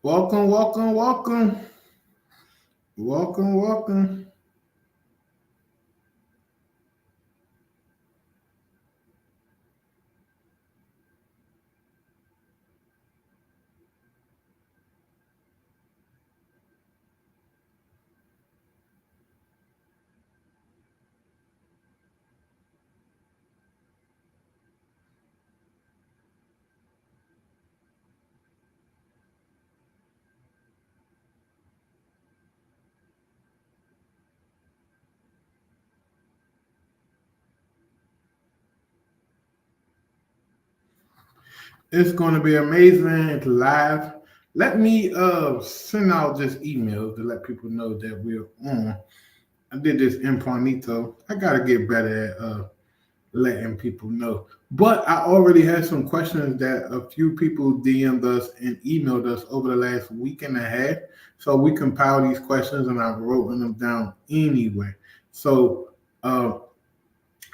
Welcome, welcome, welcome, welcome, welcome. It's going to be amazing. It's live. Let me send out this email to let people know that we're on. I did this incognito. I got to get better at letting people know. But I already had some questions that a few people DM'd us and emailed us over the last week and a half. So we compiled these questions and I've written them down anyway. So uh,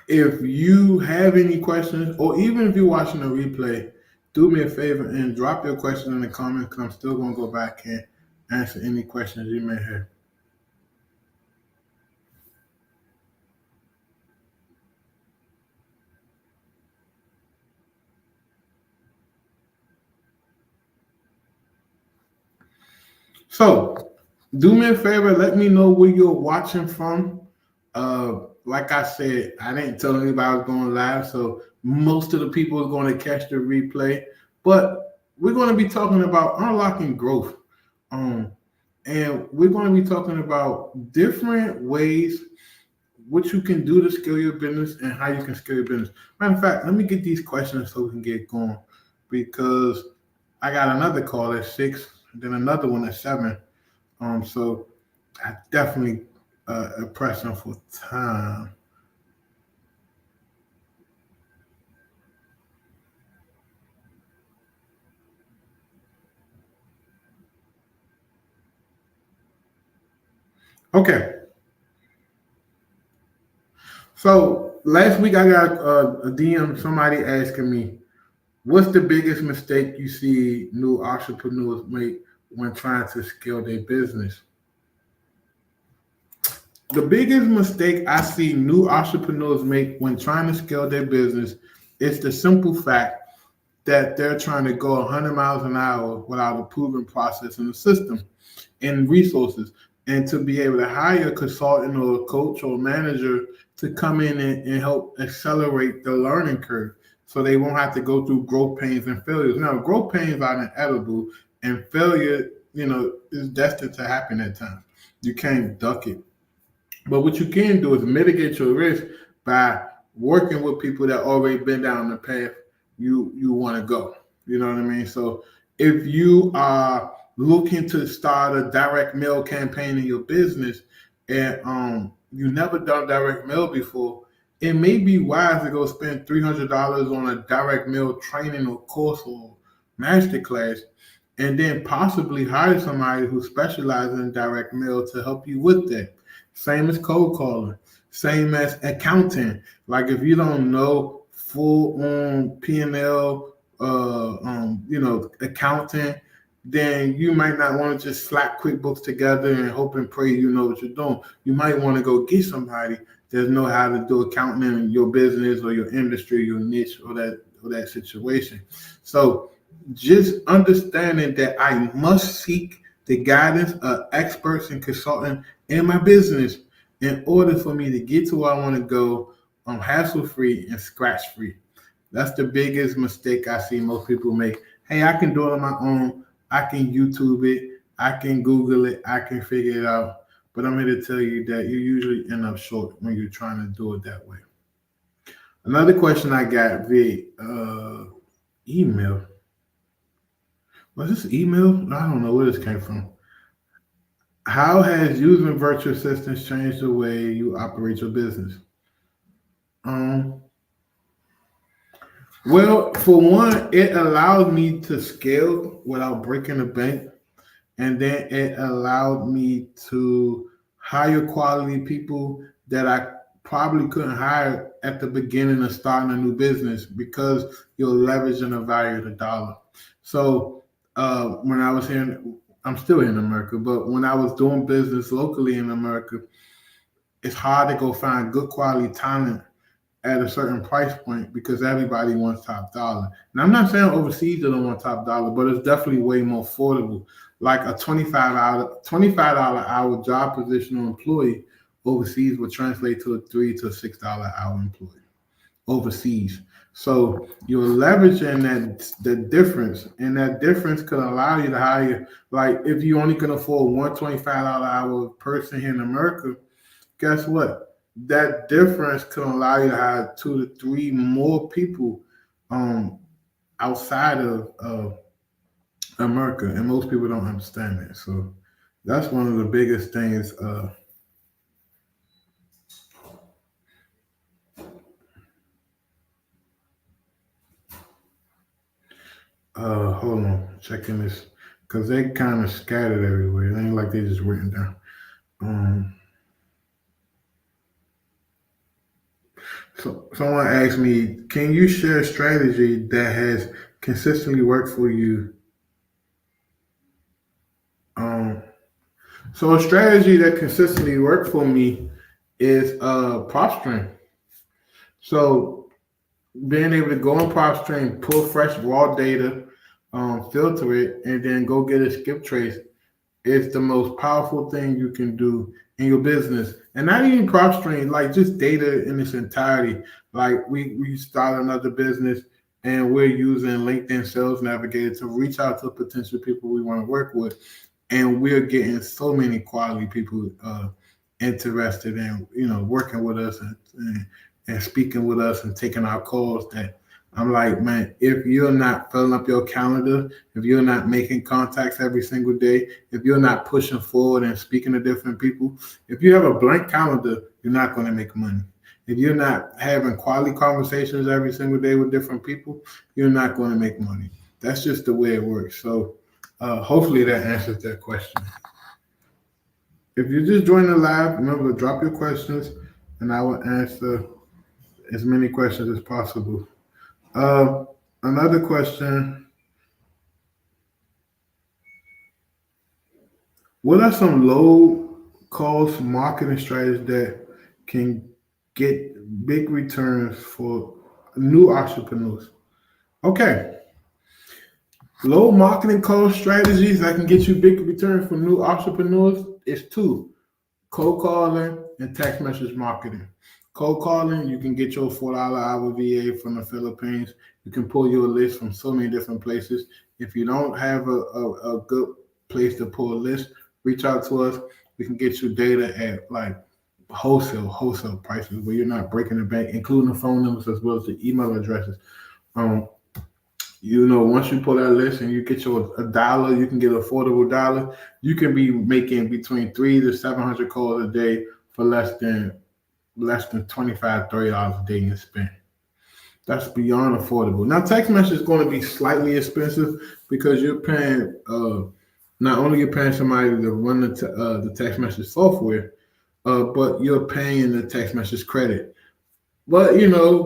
if you have any questions, or even if you're watching a replay, do me a favor and drop your question in the comments because I'm still going to go back and answer any questions you may have. So, do me a favor, let me know where you're watching from. Like I said, I didn't tell anybody I was going live, so most of the people are going to catch the replay. But we're going to be talking about unlocking growth. Um, and we're going to be talking about different ways what you can do to scale your business and how you can scale your business. Matter of fact, let me get these questions so we can get going because I got another call at 6, then another one at 7. So I definitely pressing for time. Okay, so last week I got a DM somebody asking me, "What's the biggest mistake you see new entrepreneurs make when trying to scale their business?" The biggest mistake I see new entrepreneurs make when trying to scale their business is the simple fact that they're trying to go 100 miles an hour without a proven process and a system and resources. And to be able to hire a consultant or a coach or a manager to come in and help accelerate the learning curve so they won't have to go through growth pains and failures. Now, growth pains are inevitable, and failure, is destined to happen at times. You can't duck it. But what you can do is mitigate your risk by working with people that already been down the path you want to go. You know what I mean? So if you are looking to start a direct mail campaign in your business and you never done direct mail before, it may be wise to go spend $300 on a direct mail training or course or masterclass and then possibly hire somebody who specializes in direct mail to help you with that. Same as cold calling, same as accounting. Like if you don't know full on P&L, accounting, then you might not want to just slap QuickBooks together and hope and pray you know what you're doing. You might want to go get somebody that know how to do accounting in your business or your industry, your niche, or that situation. So just understanding that I must seek the guidance of experts and consultants in my business in order for me to get to where I want to go hassle free and scratch free. That's the biggest mistake I see most people make. Hey, I can do it on my own. I can YouTube it. I can Google it. I can figure it out. But I'm here to tell you that you usually end up short when you're trying to do it that way. Another question I got via email. Was this email? I don't know where this came from. How has using virtual assistants changed the way you operate your business? Um, well, for one, it allowed me to scale without breaking the bank, and then it allowed me to hire quality people that I probably couldn't hire at the beginning of starting a new business because you're leveraging the value of the dollar. So when I was here, I'm still in America, but when I was doing business locally in America, it's hard to go find good quality talent at a certain price point because everybody wants top dollar. And I'm not saying overseas they don't want top dollar, but it's definitely way more affordable. Like a $25 hour job position or employee overseas would translate to a $3 to $6 hour employee overseas. So you're leveraging the difference, and that difference could allow you to hire. Like if you only can afford one $25 hour person here in America, guess what? That difference can allow you to hire two to three more people um, outside of America, and most people don't understand that. So that's one of the biggest things. Hold on, checking this because they kind of scattered everywhere. It ain't like they just written down. Um, so someone asked me, can you share a strategy that has consistently worked for you? Um, so a strategy that consistently worked for me is prop stream. So being able to go on prop stream, pull fresh raw data, filter it, and then go get a skip trace is the most powerful thing you can do in your business. And not even prop stream, like just data in its entirety. Like we start another business and we're using LinkedIn Sales Navigator to reach out to potential people we want to work with, and we're getting so many quality people interested in working with us and speaking with us and taking our calls. That I'm like, man, if you're not filling up your calendar, if you're not making contacts every single day, if you're not pushing forward and speaking to different people, if you have a blank calendar, you're not going to make money. If you're not having quality conversations every single day with different people, you're not going to make money. That's just the way it works. So hopefully that answers that question. If you just joined the live, remember to drop your questions and I will answer as many questions as possible. Uh, Another question: what are some low-cost marketing strategies that can get big returns for new entrepreneurs? Okay, low marketing cost strategies that can get you big returns for new entrepreneurs is two: cold calling and text message marketing. Cold calling, you can get your $4 hour VA from the Philippines. You can pull your list from so many different places. If you don't have a good place to pull a list, reach out to us. We can get you data at like wholesale prices where you're not breaking the bank, including the phone numbers as well as the email addresses. Um, once you pull that list and you get your a dollar, you can get an affordable dollar. You can be making between 300 to 700 calls a day for less than $25, $30 a day in spend. That's beyond affordable. Now, text message is going to be slightly expensive because you're paying. Not only you're paying somebody to run the text message software, but you're paying the text message credit. But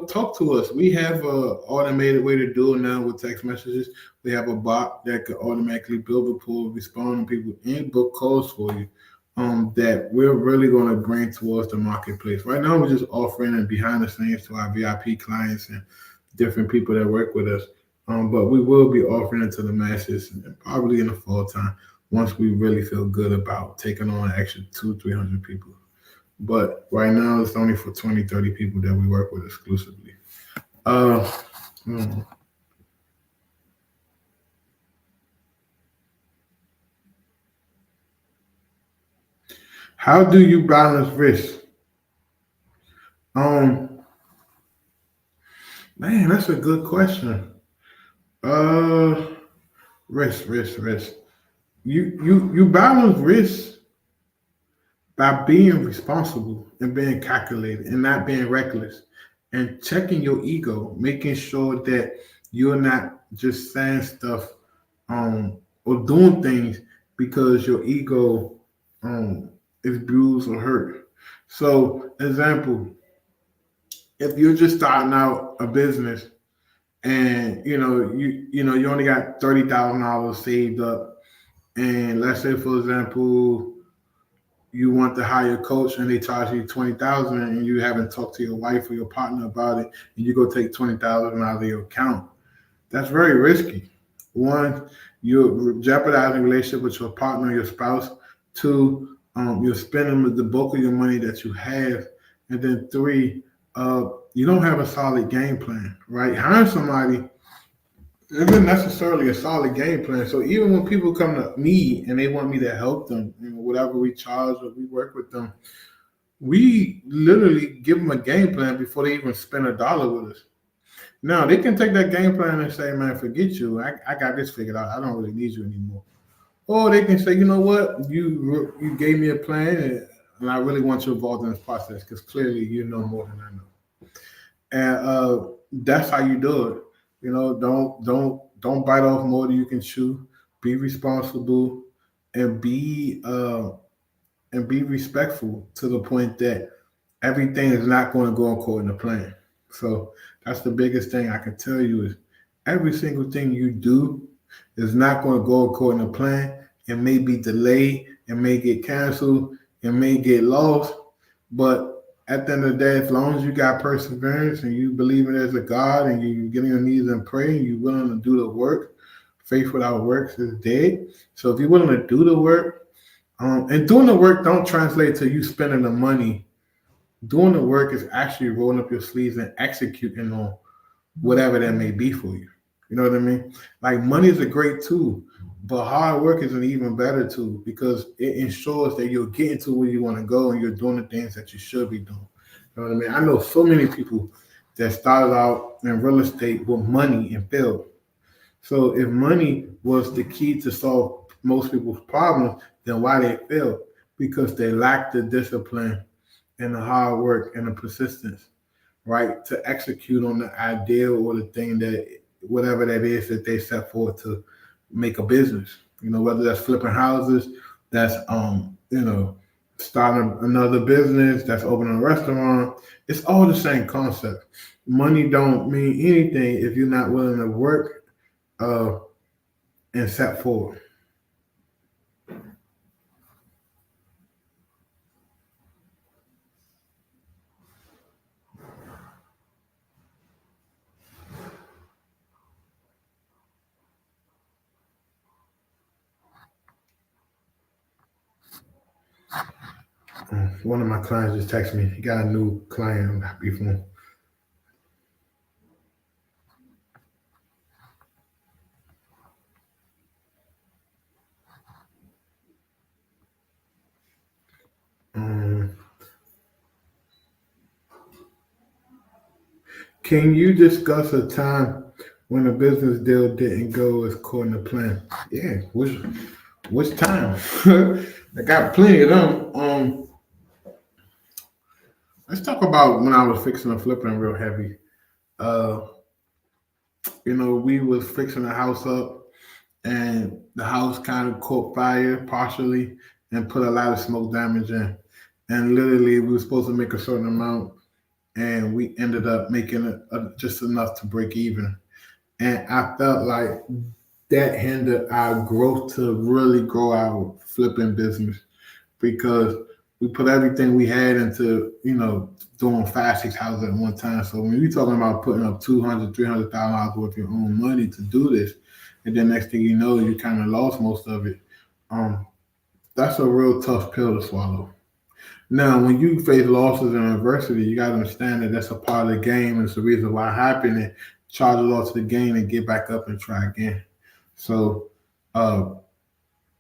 talk to us. We have a automated way to do it now with text messages. We have a bot that could automatically build rapport, respond to people, and book calls for you. That we're really going to bring towards the marketplace. Right now, we're just offering it behind the scenes to our VIP clients and different people that work with us. But we will be offering it to the masses probably in the fall time once we really feel good about taking on an extra 200, 300 people. But right now, it's only for 20, 30 people that we work with exclusively. Uh, hmm. How do you balance risk? Um, Man, that's a good question. Uh, risk. You balance risk by being responsible and being calculated and not being reckless and checking your ego, making sure that you're not just saying stuff or doing things because your ego is bruised or hurt. So, example, if you're just starting out a business and you only got $30,000 saved up, and let's say for example you want to hire a coach and they charge you 20,000 and you haven't talked to your wife or your partner about it, and you go take 20,000 out of your account. That's very risky. One, you're jeopardizing relationship with your partner, your spouse. Two, you're spending the bulk of your money that you have, and then three, you don't have a solid game plan. Right? Hiring somebody isn't necessarily a solid game plan. So even when people come to me and they want me to help them, whatever we charge or we work with them, we literally give them a game plan before they even spend a dollar with us. Now they can take that game plan and say, "Man, forget you. I got this figured out. I don't really need you anymore." Or they can say, "You know what? You gave me a plan, and I really want you involved in this process because clearly you know more than I know." And that's how you do it. Don't bite off more than you can chew. Be responsible and be respectful to the point that everything is not going to go according to plan. So that's the biggest thing I can tell you is every single thing you do is not going to go according to plan. It may be delayed, it may get canceled, it may get lost, but at the end of the day, as long as you got perseverance and you believe in there's a God and you get on your knees and pray and you're willing to do the work, faith without works is dead. So if you're willing to do the work, and doing the work don't translate to you spending the money. Doing the work is actually rolling up your sleeves and executing on whatever that may be for you. You know what I mean? Like money is a great tool, but hard work is an even better tool because it ensures that you're getting to where you want to go and you're doing the things that you should be doing. You know what I mean? I know so many people that started out in real estate with money and failed. So if money was the key to solve most people's problems, then why they failed? Because they lacked the discipline and the hard work and the persistence, right, to execute on the ideal or the thing that whatever that is that they set forth to make a business. Whether that's flipping houses, that's starting another business, that's opening a restaurant. It's all the same concept. Money don't mean anything if you're not willing to work and set forward. One of my clients just texted me. He got a new client. I'm happy for him. Um, can you discuss a time when a business deal didn't go as according to plan? Yeah, which time? I got plenty of them. Let's talk about when I was fixing and flipping real heavy. Uh, we was fixing the house up, and the house kind of caught fire partially and put a lot of smoke damage in. And literally, we were supposed to make a certain amount, and we ended up making it just enough to break even. And I felt like that hindered our growth to really grow our flipping business because we put everything we had into, doing 5, 6 houses at one time. So when you're talking about putting up 200, $300,000 worth of your own money to do this, and then next thing you know, you kind of lost most of it. That's a real tough pill to swallow. Now, when you face losses and adversity, you got to understand that that's a part of the game, and it's the reason why it happened. And charge a loss to the game and get back up and try again. So, uh,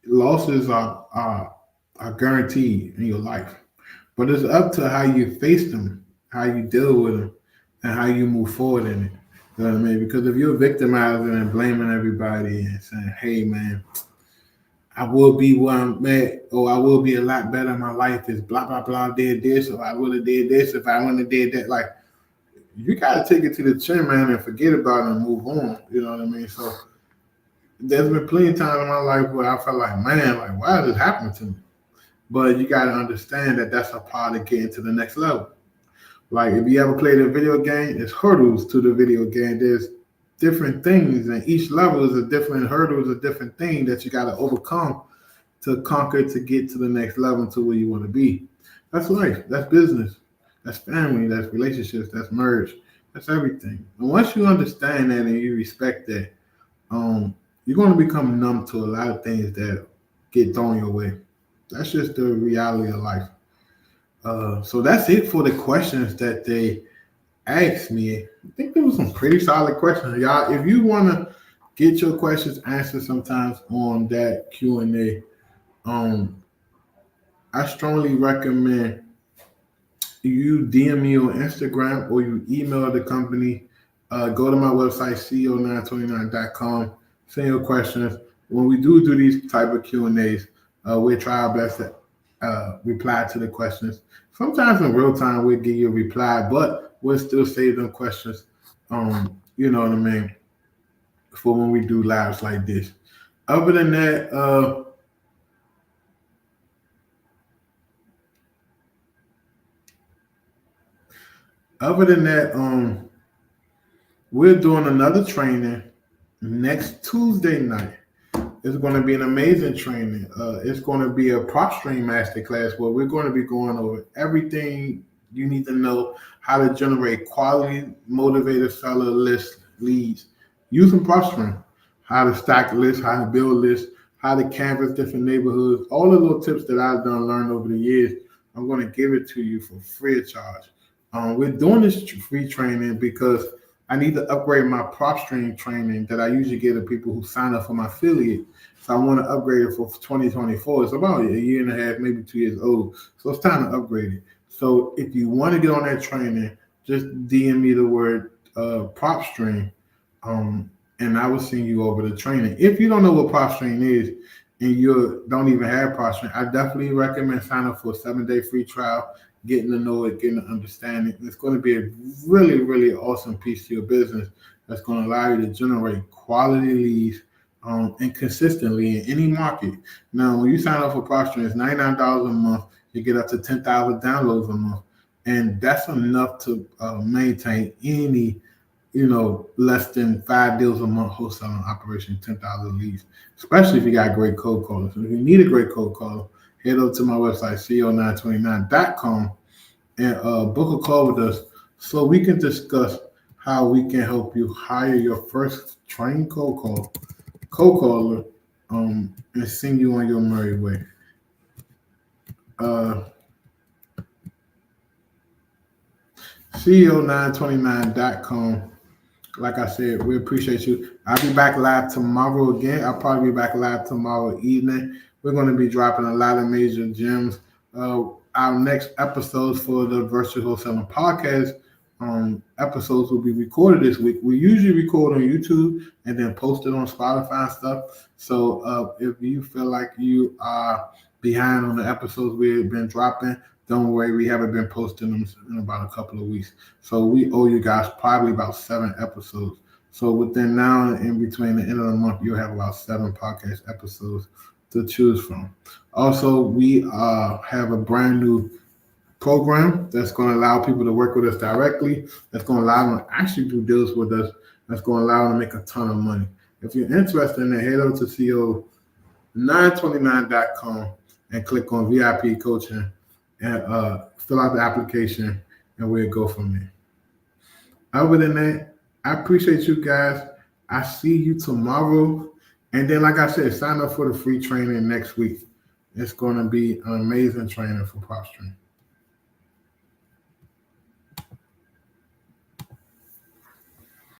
losses are guaranteed in your life, but it's up to how you face them, how you deal with them, and how you move forward in it. You know what I mean? Because if you're victimizing and blaming everybody and saying, "Hey, man, I will be where I'm at, or I will be a lot better in my life if blah blah blah did this, or I would have did this if I wouldn't have did that." Like you gotta take it to the chin, man, and forget about it and move on. You know what I mean? So there's been plenty of times in my life where I felt like, man, like why is this happening to me? But you gotta understand that that's a part of getting to the next level. Like if you ever played a video game, there's hurdles to the video game. There's different things, and each level is a different hurdle, is a different thing that you got to overcome to conquer to get to the next level to where you want to be. That's life. That's business. That's family. That's relationships. That's marriage. That's everything. And once you understand that and you respect that, you're going to become numb to a lot of things that get thrown your way. That's just the reality of life. So that's it for the questions that they asked me. I think there was some pretty solid questions, y'all. If you want to get your questions answered sometimes on that Q&A, I strongly recommend you DM me on Instagram or you email the company. Go to my website, ceo929.com. Send your questions. When we do these type of Q&As, we'll try our best to reply to the questions. Sometimes in real time, we'll give you a reply, but we'll still save them questions, you know what I mean, for when we do lives like this. Other than that, we're doing another training next Tuesday night. It's going to be an amazing training. It's going to be a posturing masterclass where we're going to be going over everything you need to know how to generate quality, motivated seller list leads using posturing, how to stack lists, how to build lists, how to canvas different neighborhoods, all the little tips that I've learned over the years. I'm going to give it to you for free of charge. We're doing this free training because I need to upgrade my prop stream training that I usually give to people who sign up for my affiliate. So I want to upgrade it for 2024. It's about a year and a half, maybe 2 years old. So it's time to upgrade it. So if you want to get on that training, just DM me the word prop stream, and I will send you over the training. If you don't know what prop stream is and you don't even have prop stream, I definitely recommend signing up for a 7-day free trial, getting to know it, getting to understand it. It's going to be a really, really awesome piece to your business that's going to allow you to generate quality leads and consistently in any market. Now, when you sign up for Posturing, it's $99 a month. You get up to 10,000 downloads a month. And that's enough to maintain any, less than 5 deals a month wholesaling operation, 10,000 leads, especially if you got great cold callers. So if you need a great cold caller, head over to my website, ceo929.com, and book a call with us so we can discuss how we can help you hire your first trained cold caller, and send you on your merry way. ceo929.com. Like I said, we appreciate you. I'll be back live tomorrow again. I'll probably be back live tomorrow evening. We're going to be dropping a lot of major gems. Our next episodes for the Virtual Wholesaling Podcast episodes will be recorded this week. We usually record on YouTube and then post it on Spotify and stuff. So if you feel like you are behind on the episodes we've been dropping, don't worry, we haven't been posting them in about a couple of weeks. So we owe you guys probably about 7 episodes. So within now and in between the end of the month, you'll have about 7 podcast episodes to choose from. Also, we have a brand new program that's going to allow people to work with us directly. That's going to allow them to actually do deals with us. That's going to allow them to make a ton of money. If you're interested in it, head over to ceo929.com and click on VIP coaching and fill out the application, and we'll go from there. Other than that, I appreciate you guys. I see you tomorrow. And then, like I said, sign up for the free training next week. It's going to be an amazing training for posturing.